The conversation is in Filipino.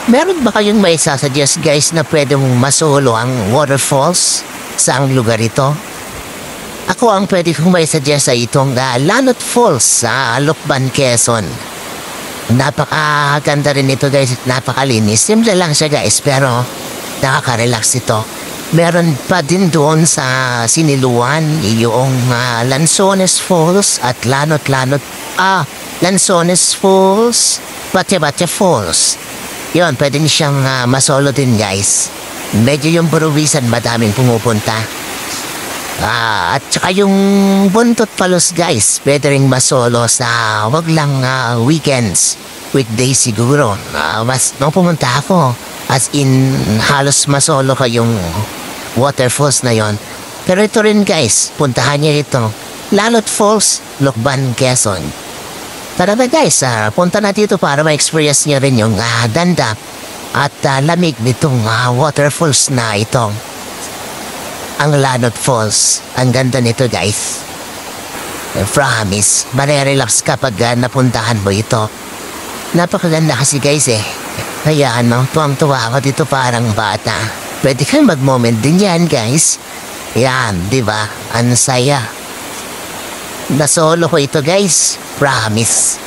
Meron ba kayong may sasuggest guys na pwede mong masolo ang waterfalls sa ang lugar ito? Ako ang pwede kong may suggest ay itong Lanot Falls sa Lukban, Quezon. Napakaganda rin ito guys, napakalinis. Simple lang siya guys pero nakaka-relax ito. Meron pa din doon sa Siniluan yung Lanzones Falls at Lanzones Falls, Bate-Bate Falls. Yun, pwede niyo siyang masolo din guys. Medyo yung Buruwisan madaming pumupunta. At saka yung Buntot Palos guys, pwede ring masolo sa wag lang weekends. Weekdays siguro. Mas nung pumunta ako, as in halos masolo ko yung waterfalls na yon. Pero ito rin guys, puntahan niyo ito. Lanot Falls, Lukban, Quezon. Tara na guys, punta na dito para ma-experience niyo rin yung ganda at lamig nitong waterfalls na ito. Ang Lanot Falls, ang ganda nito guys. Promise, marerelax kapag napuntahan mo ito. Napakaganda kasi guys Kaya tuwang-tuwa ako dito parang bata. Pwede kang mag-moment din yan guys. Yan, di ba? Ang saya. Nasolo ko ito guys. Promise.